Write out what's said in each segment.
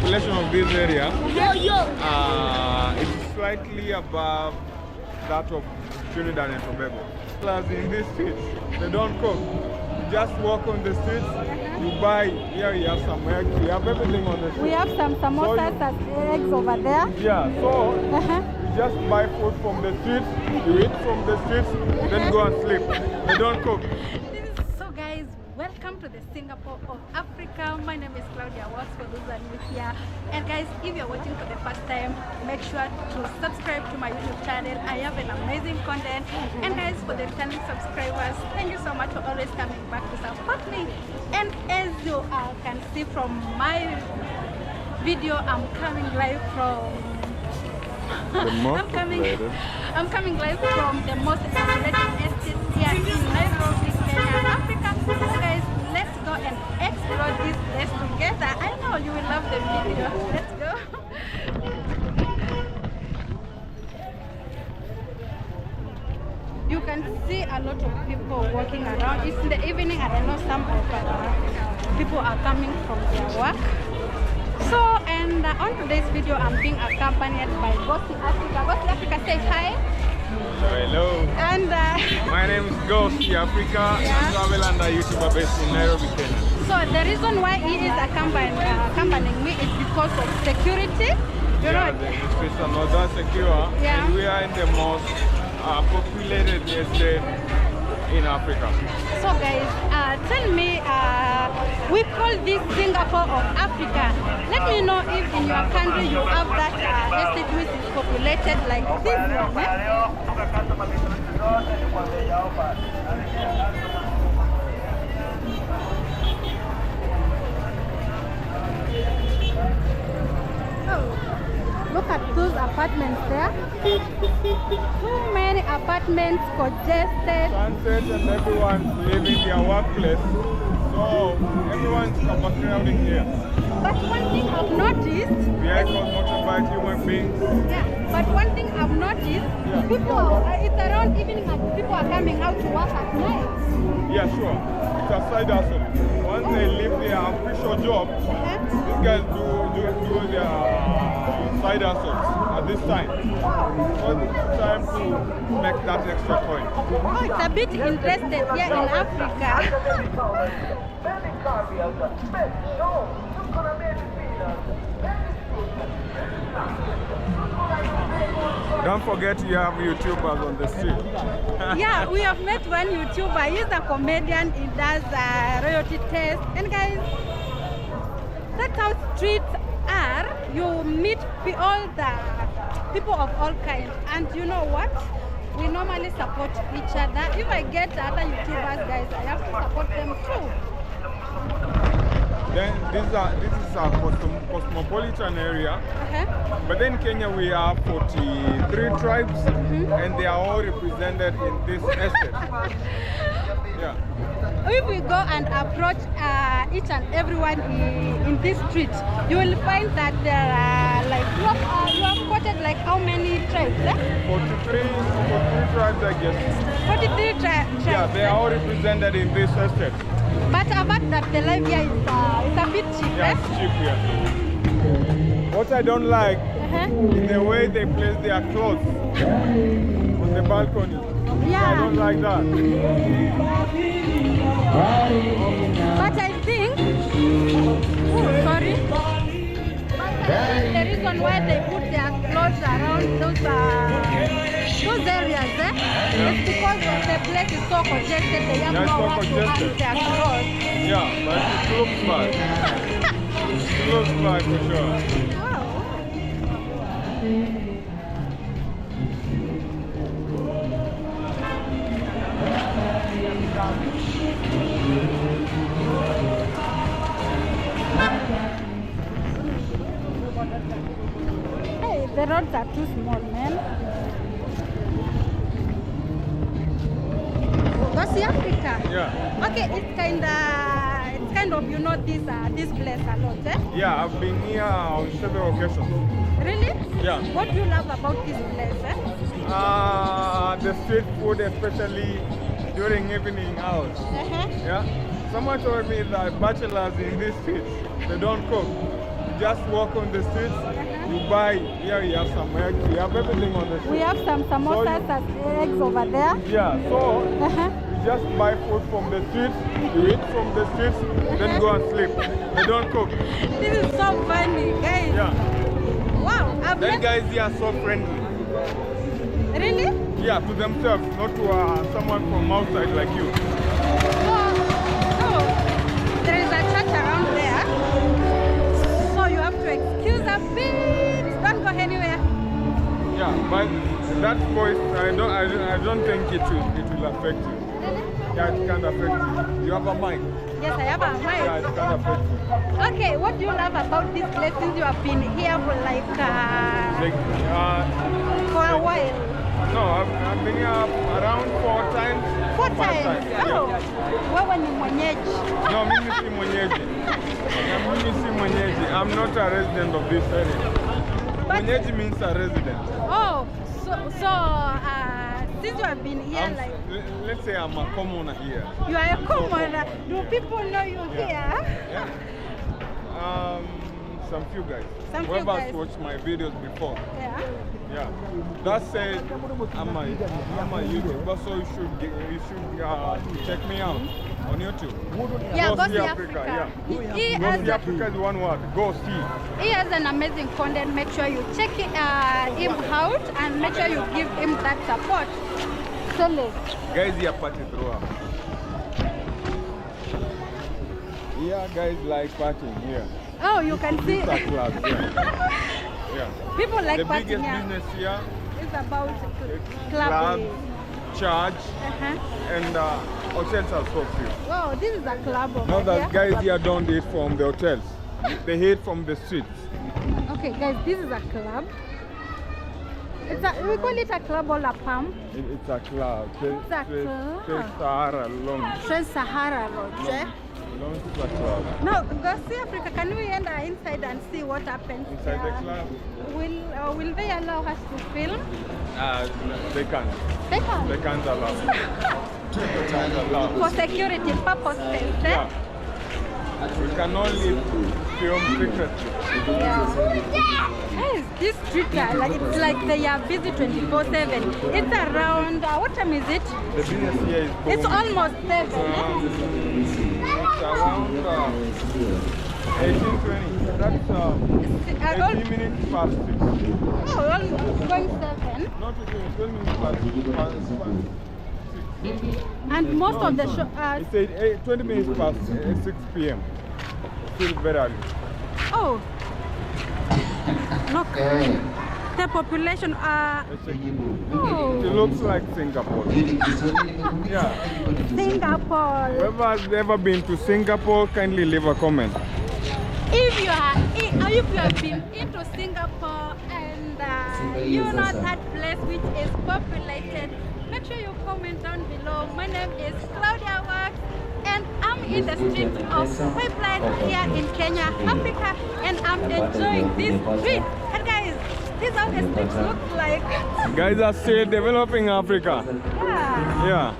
population of this area is slightly above that of Trinidad and Tobago. Plus in these streets, they don't cook. You just walk on the streets, you buy, here you have some eggs, you have everything on the street. We have some samosas and eggs over there. Yeah, so you just buy food from the streets, you eat from the streets, then go and sleep. They don't cook. So guys, welcome to the Singapore of Africa. My name is Claudia Watts for those that are new here. And guys, if you're watching for the first time, make sure to subscribe to my YouTube channel. I have an amazing content. And guys, for the returning subscribers, thank you so much for always coming back to support me. And as you can see from my video, I'm coming live from I'm coming live from the most populated estate here in Nairobi, Kenya, Africa. So guys, let's go and explore this place together. I know you will love the video. Let's go. You can see a lot of people walking around. It's in the evening and I know some of people are coming from their work. So, and on today's video, I'm being accompanied by Ghosty Africa. Ghosty Africa, say hi. Hello. And my name is Ghosty Africa. I travel under YouTuber based in Nairobi, Kenya. So the reason why he is accompanying me is because of security. You know, the streets are not that secure. Yeah. And we are in the most populated estate in Africa. So guys, tell me, we call this Singapore of Africa. Let me know if in your country you have that estate which is populated like this one. Oh, look at those apartments there. Too many apartments congested. Sunset and everyone's leaving their workplace. So everyone's overcrowding here. But one thing I've noticed, vehicles, motorbikes, human beings. Yeah, but one thing I've noticed, people, it's around evening and people are coming out to work at night. Yeah, sure. It's a side hustle. Once they leave their official job, these guys do their side hustles at this time. So it's time to make that extra coin. Oh, it's a bit interested here in Africa. Don't forget you have YouTubers on the street. Yeah, we have met one YouTuber. He's a comedian. He does royalty test. And guys, that's how streets are. You meet all the people of all kinds. And you know what? We normally support each other. If I get other YouTubers, guys, I have to support them too. Then this is a cosmopolitan area. But then in Kenya we have 43 tribes and they are all represented in this estate. Yeah. If we go and approach each and everyone in this street, you will find that there are like, you have quoted like how many tribes? 43 tribes, I guess. 43 tribes. Yeah, they are all represented in this estate. But about that, the life here is a bit cheap. Yeah, it's cheap here. What I don't like is the way they place their clothes on the balcony. Yeah. I don't like that. But I think, sorry. The reason why they put their clothes around those areas is because the place is so congested, they have nowhere to hang their clothes. Yeah, but it looks bad. It looks bad for sure. Wow. Hey, the roads are too small, man. That's Africa. Yeah. Okay, it's kind of you know this place a lot, eh? Yeah, I've been here on several occasions. Really? Yeah. What do you love about this place, eh? The street food, especially during evening hours. Yeah. Someone told me that bachelors in this street, they don't cook. just walk on the streets. You buy. Here you have some eggs. You have everything on the street. We have some samosas and eggs over there. Yeah. So you just buy food from the streets. You eat from the streets. Then go and sleep. They don't cook. This is so funny, guys. Yeah. Wow. Then guys, they are so friendly. Really? Yeah, to themselves, not to someone from outside like you. So there is a church around there. So you have to excuse a bit. Don't go anywhere. Yeah, but that voice, I don't think it will affect you. Yeah, it can affect you. You have a mic. Yes, I have a mic. Yeah, it can affect you. Okay, what do you love about this place since you have been here for like for a while? No, I've been here around 4 times. 4 5 times? Oh, wewe ni mwenyeji. No, mimi si mwenyeji. I'm not a resident of this area. Mwenyeji means a resident. Oh, so since you have been here, let's say I'm a commoner here. You are a commoner. Do people know you here? Yeah. Some few guys. Some few Whoever's guys. watched my videos before. Yeah. Yeah. That said, I'm a YouTuber, so you should check me out on YouTube. Yeah, Go Go See See Africa. Africa. Yeah. He Go has See Africa is one word. Go see. He has an amazing content. Make sure you check him out and make sure you give him that support. Solid. Guys, here party throughout. Yeah, guys like partying here. Oh, you can see. These are clubs, yeah. People like the partying biggest here. business here. It's about Clubs, clubbing. church, and hotels are so few. Wow, this is a club over Now that here. guys here don't eat from the hotels. They eat from the streets. Okay, guys, this is a club. We call it a club or a pump. It's a club. It's a club. Sahara long. Trans-Sahara Road. Long is a club. No, Go See Africa. Can we enter inside and see what happens? Inside the club? Will they allow us to film? They can't. They can. They can't allow. They can't allow. For security purposes. Yeah. We can only film secretly. Yeah. Guys, this street it's like they are busy 24/7. It's around what time is it? The business here is booming. It's almost 7. It's around 18:20. That's 18 minutes past 6. Oh, almost going 7. Not 12 minutes past 6. And most of the show. It said 20 minutes past 6 p.m. Still very early. Oh, look, the population are. Oh, It looks like Singapore. Yeah. Singapore. Whoever has ever been to Singapore, kindly leave a comment. If you have been into Singapore and you know that place which is populated, make sure you comment down below. My name is Claudia Works, and I'm in the street of Populated here in Kenya, Africa, and I'm enjoying this street. And guys, this is how the streets look like. Guys are still developing Africa. Yeah. Yeah.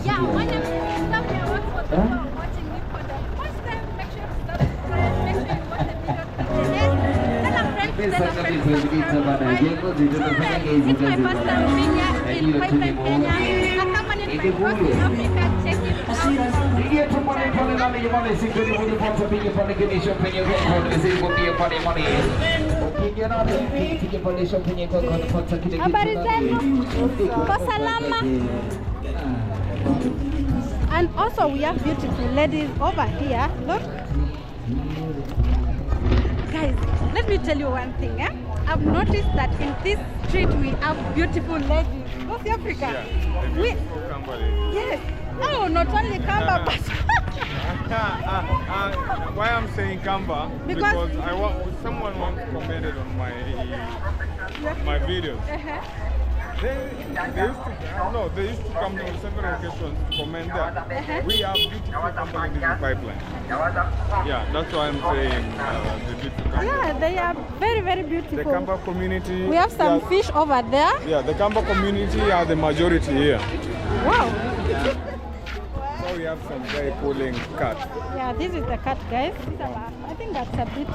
Yeah, my name is Claudia Works. For those who are watching me for the first time, make sure to subscribe. Make sure you watch the video to the end. Tell a friend to subscribe. It's my first time being here in Populated, Kenya. Accompanied by Go See Africa. Check it out. Habari zenu? Kwa salama? And also we have beautiful ladies over here. Look. Guys, let me tell you one thing. I've noticed that in this street we have beautiful ladies. Go See Africa. Yeah, Yes. Oh, not only Kamba, but why I'm saying Kamba? Because someone once commented on my videos. They used to come on several occasions to comment there. We have beautiful companies in the pipeline. Yeah, that's why I'm saying the beautiful company. Yeah, they are very, very beautiful. The Kamba community. We have some fish over there. Yeah, the Kamba community are the majority here. Wow. So we have some guy pulling cat. Yeah, this is the cat, guys. I think that's a bit.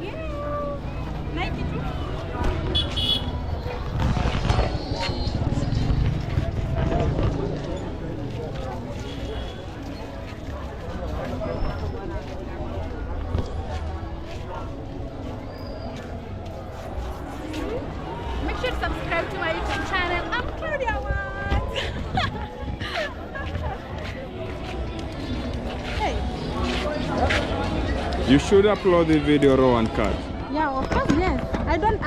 Yeah, 92. Make sure to subscribe to my YouTube channel. I'm Claudia Watts. Hey. You should upload the video raw and cut. Yeah, of course, yes. I don't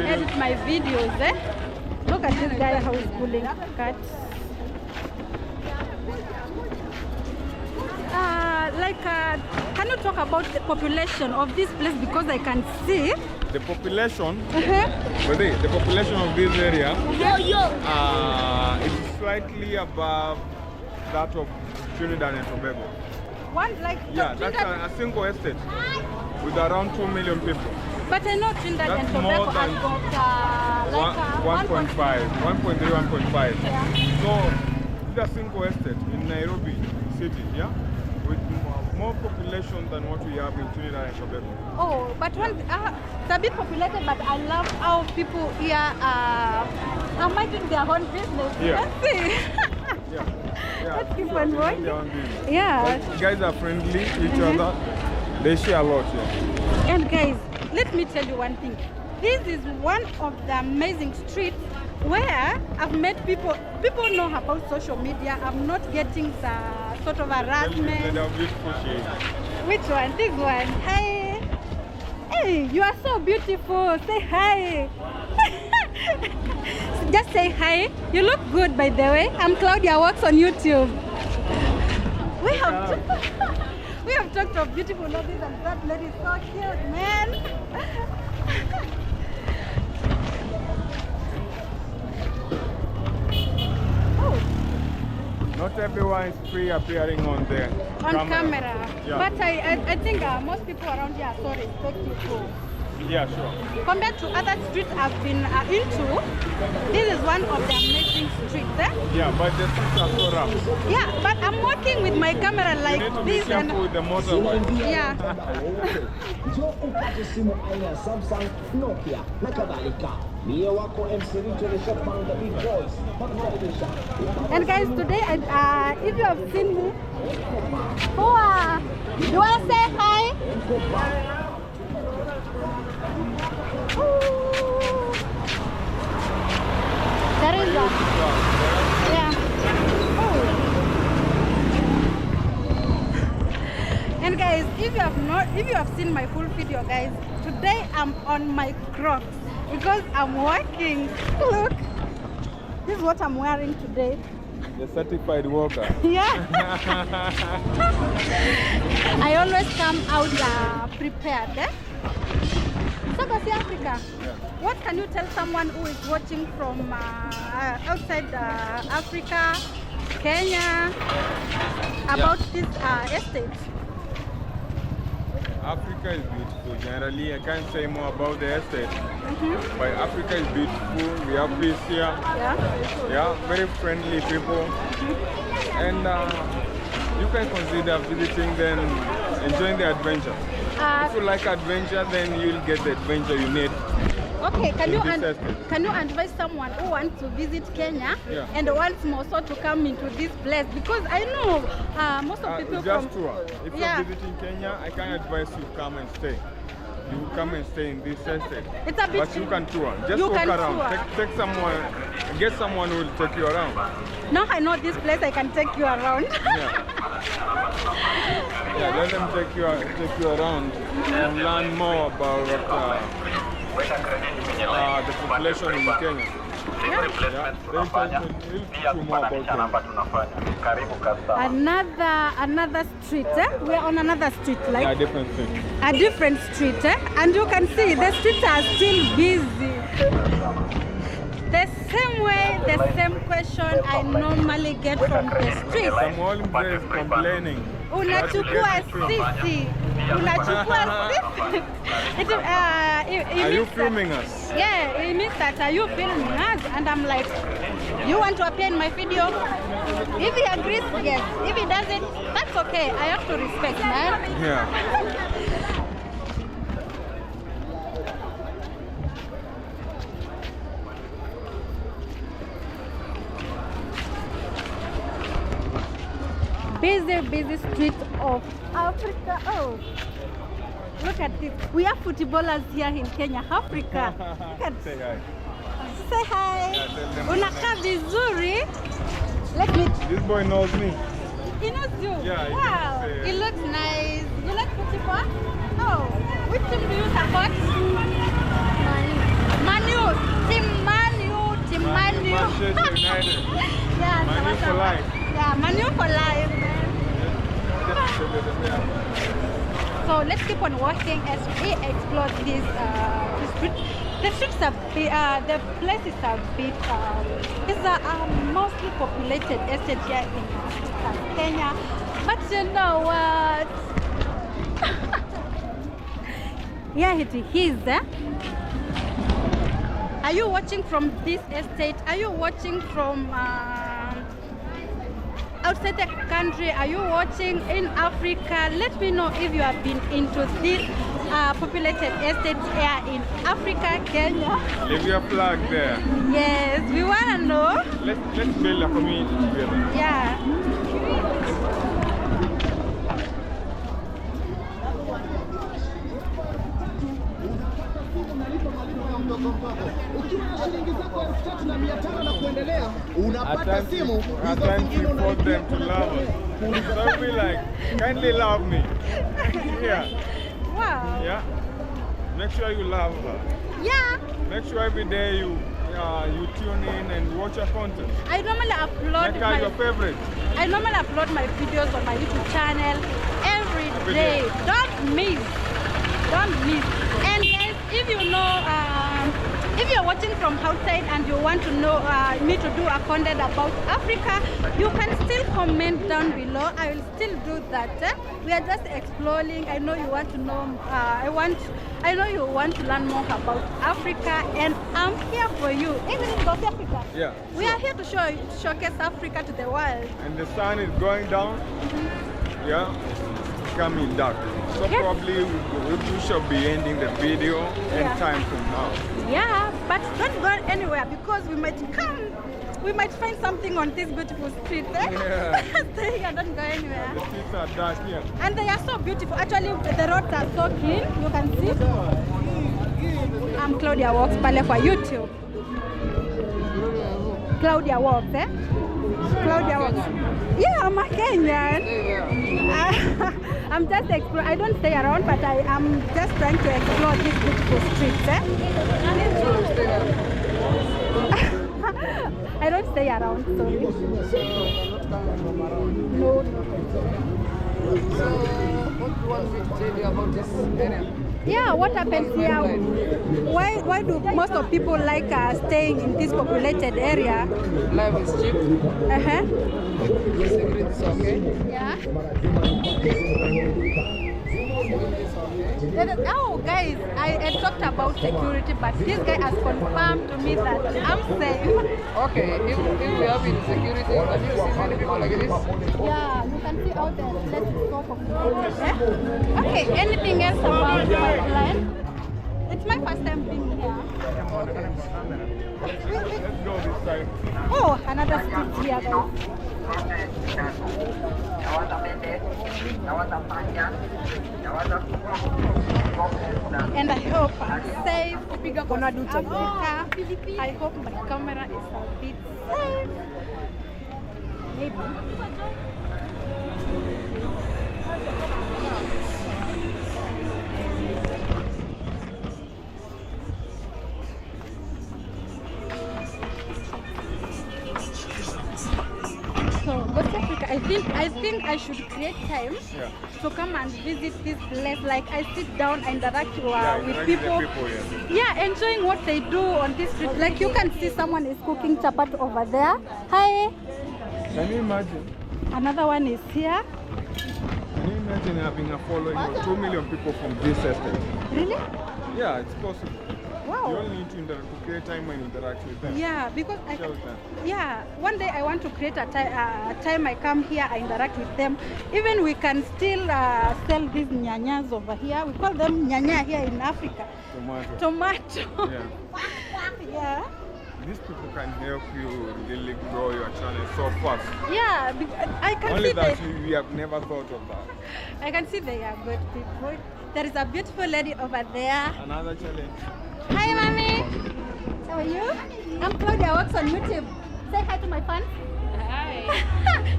edit my videos, eh? Look at this guy how he's pulling cats. Can you talk about the population of this place, because I can see The population, the population of this area is slightly above that of Trinidad and Tobago. Yeah, that's a single estate with around 2 million people. But I know Trinidad and That's Tobago more than has got 1.5, 1.3, 1.5. Yeah. So it's a single estate in Nairobi city, yeah, with more population than what we have in Trinidad and Tobago. Oh, but it's a bit populated, but I love how people here are minding their own business. Yeah. Let's see. Yeah. Let's keep on They going. mind their own business. Yeah. But guys are friendly to each other. They share a lot, yeah. And guys, let me tell you one thing. This is one of the amazing streets where I've met people. People know about social media. I'm not getting the sort of harassment. They are beautiful shades. Which one? This one. Hi. Hey, you are so beautiful. Say hi. Just say hi. You look good, by the way. I'm Claudia Watts on YouTube. We have talked of beautiful ladies, and that lady is so cute, man. Oh. Not everyone is free appearing on the camera. Yeah. But I think most people around here are so respectful. Yeah, sure. Compared to other streets I've been into, this is one of the amazing streets. Eh? Yeah, but the streets are so rough. Yeah, but I'm working with my camera like You need to be this. careful with the motorbike. Yeah. Njoo upate simu aina ya Samsung, Nokia na kadhalika. Mie wako MC Richard Shopman, the big boys. And guys, today, if you have seen me, you want to say hi? There is one. Yeah. Oh. And guys, if you have seen my full video, guys, today I'm on my Crocs because I'm working. Look, this is what I'm wearing today. The certified worker. Yeah. I always come out prepared. Eh? So, Basi Africa, what can you tell someone who is watching from outside Africa, Kenya, about this estate? Africa is beautiful. Generally, I can't say more about the estate, but Africa is beautiful. We have peace here. Yeah, very friendly people, and you can consider visiting them, enjoying the adventure. If you like adventure, then you'll get the adventure you need. Okay, can you advise someone who wants to visit Kenya and wants more so to come into this place? Because I know most of people just from... tour. If you're visiting Kenya, I can advise you come and stay. You come and stay in this estate. It's a bit... But you can tour. Just walk around. Take someone, get someone who will take you around. Now I know this place, I can take you around. Yeah, let them take you around and learn more about the population in Kenya. Another street, we are on another street, like Yeah, different thing. a different street, and you can see the streets are still busy. The same way, the same question I normally get from the street. I'm always complaining. Unachukua sisi. Unachukua sisi. Are you filming us? Yeah, it means that are you filming us? And I'm like, you want to appear in my video? If he agrees, yes. If he doesn't, that's okay. I have to respect, man. Yeah. Busy street of Africa. Oh, look at this. We have footballers here in Kenya, Africa. Look at Say hi. Say hi. Yeah, tell them Unakaa vizuri. Let me. This boy knows me. He knows you. Yeah, he Wow. can say- It looks nice. You like football? Oh, which team do you support? Manu. Team Manu. Team Manu. Manchester United. Yeah, Manu for life. Yeah, Manu for life, man. So let's keep on walking as we explore this street. The streets are the places are bit. It's a mostly populated estate here in Kenya. But you know what? Here it is. Are you watching from this estate? Are you watching from outside the country? Are you watching in Africa? Let me know if you have been into this populated estates here in Africa, Kenya. Leave your flag there. Yes, we wanna know. Let's build a community together. Yeah. Ukiwa na shilingi zako 3,500 na kuendelea, unapata At simu times hizo we force them to love us. So be like, kindly love me. Yeah. Wow. Yeah. Make sure you love her. Yeah. Make sure every day you tune in and watch her content. I normally upload Make her your favorite. I normally upload my videos on my YouTube channel every Every day. day. Don't miss. Don't miss. And guys, if you know, if you're watching from outside and you want to know me to do a content about Africa, you can still comment down below. I will still do that. We are just exploring. I know you want to know. I know you want to learn more about Africa, and I'm here for you. Even in South Africa. Yeah. We are here to showcase Africa to the world. And the sun is going down. Yeah. It's coming dark. So Yes. probably we shall be ending the video in Yeah. time from now. Yeah, but don't go anywhere because we might find something on this beautiful street. Eh? Yeah. Stay here, don't go anywhere. The streets are dark here. And they are so beautiful. Actually, the roads are so clean. You can see. I'm Claudia Walks pale kwa YouTube. Claudia Walks, eh? Claudia Walks. Yeah, I'm a Kenyan. I'm just exploring. I don't stay around, but I am just trying to explore these beautiful streets. Eh? I don't stay around, sorry. No. So, what do you want me to tell you about this area? Yeah, what happens here? Why do most of people like staying in this populated area? Life is cheap, Uh-huh. security is okay. Yeah. Security is okay. Oh, guys, I talked about security, but this guy has confirmed to me that I'm safe. Okay, if we have insecurity, can you see many people like this? Yeah, you can see out there. Let's go populated. Eh? Okay, anything else about my land? It's my first time being here. Let's go this side. Oh, another street here, guys. And I hope I'm safe. I hope my camera is a bit safe. Maybe. I think I should create time Yeah. to come and visit this place. Like I sit down and interact with Interact people. with the people, Yeah, enjoying what they do on this street. Like you can see someone is cooking chapat over there. Hi. Can you imagine? Another one is here. Can you imagine having a following of 2 million people from this estate? Really? Yeah, it's possible. You Wow. only need to create time and interact with them. Yeah, because Show them. yeah, one day I want to create a time I come here, I interact with them. Even we can still sell these nyanyas over here. We call them nyanya here in Africa. Tomato. Tomato. Yeah. Yeah. These people can help you really grow your channel so fast. Yeah, I can Only see that they, we have never thought of that. I can see they are good people. There is a beautiful lady over there. Another challenge. Hi, mommy. How are you? I'm Claudia. Works on YouTube. Say hi to my fans. Hi.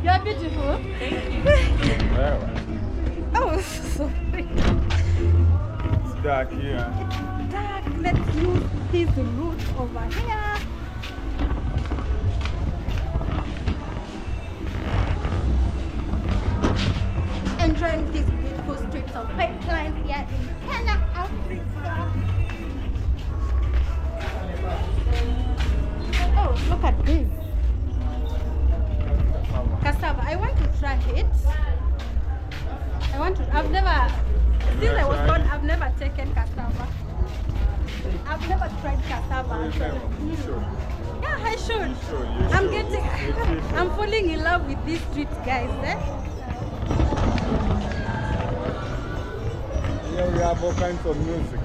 You're beautiful. Thank you. Well, Oh, sorry. it's dark here. Dark. Let's use this route over here. Enjoying these beautiful streets of pipeline here in Kenya, Africa. Oh, look at this. Cassava. I want to try it. I've never, since I was born, I've never taken cassava. I've never tried cassava. You should. Yeah, I should. You I'm should. getting, You should. I'm falling in love with these streets, guys. Eh? Here we have all kinds of music.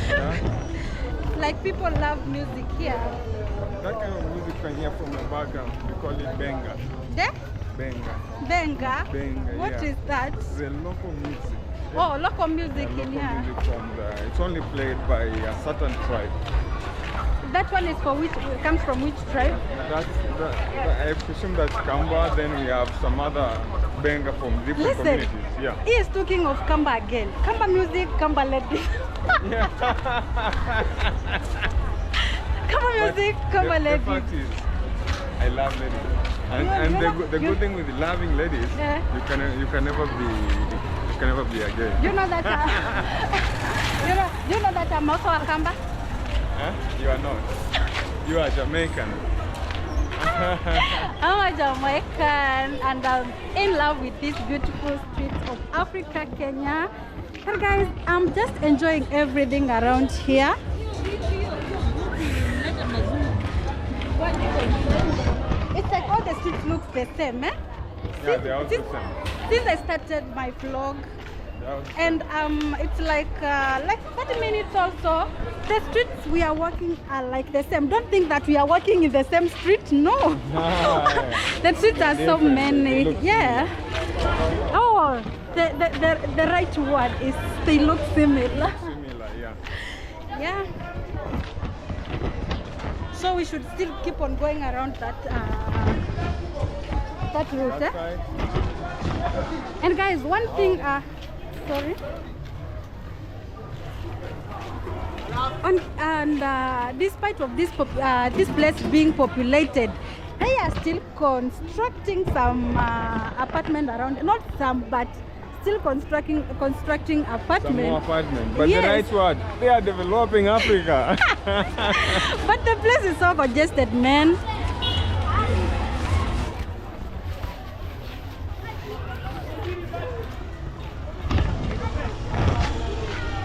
Yeah? Like people love music here. That kind of music you can hear from the background. We call it benga. There? Benga. Benga. Benga, What yeah. is that? It's a local music. Oh, local music Yeah, in local here. music from the, it's only played by a certain tribe. That one is for which, comes from which tribe? I presume that's Kamba, then we have some other benga from different Listen, communities. Yeah. he is talking of Kamba again. Kamba music, Kamba ladies. Yeah. Kamba music, Kamba The ladies. fact is, I love ladies. And the good thing with loving ladies, Yeah. you can never be a gay. You know that you know that I'm also a Kamba? Huh? You are not. You are Jamaican. I'm a Jamaican and I'm in love with these beautiful streets of Africa, Kenya. And guys, I'm just enjoying everything around here. It's like all the streets look the same, eh? Yeah, they are also Since, the same. since I started my vlog, They are also the and it's like 30 minutes also, the streets we are walking are like the same. Don't think that we are walking in the same street. No. The streets are so Different. many. They look Yeah. Oh, the right word is they look similar. similar, yeah. Yeah. So we should still keep on going around that route. That's Eh? right. And guys, one thing, sorry. Despite of this this place being populated, they are still constructing some apartment around. Not some, but still constructing Some more apartment. apartments. But Yes. the right word, they are developing Africa. But the place is so congested, man.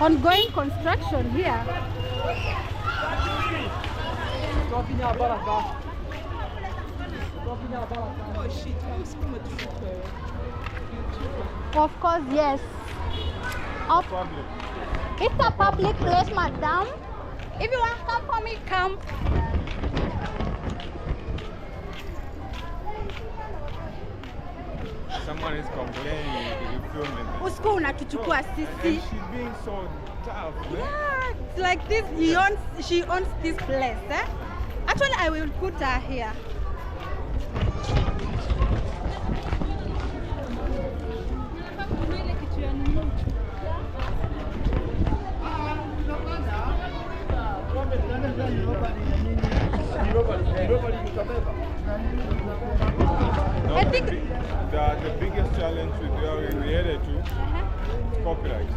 Ongoing construction here. Of course, yes. Public. It's a public place, madam. If you want to come for me, come. Someone is complaining you filming this. Usiku unatuchukua And sisi. she being so tough, man. Yeah, it's like this. She owns this place. Eh? Actually, I will put her here. I think the biggest challenge with where we headed to is copyright.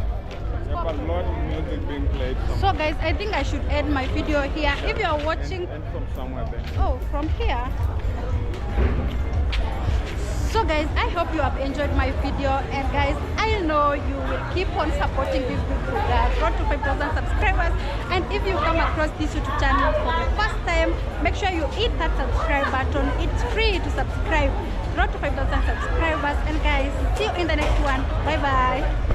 We have a lot of music being played. So guys, I think I should end my video here. If you are watching, and from somewhere then. oh, from here. So guys, I hope you have enjoyed my video, and guys, I know you will keep on supporting this beautiful girl. Road to 5,000 subscribers. And if you come across this YouTube channel for the first time, make sure you hit that subscribe button. It's free to subscribe. Road to 5,000 subscribers. And guys, see you in the next one. Bye bye.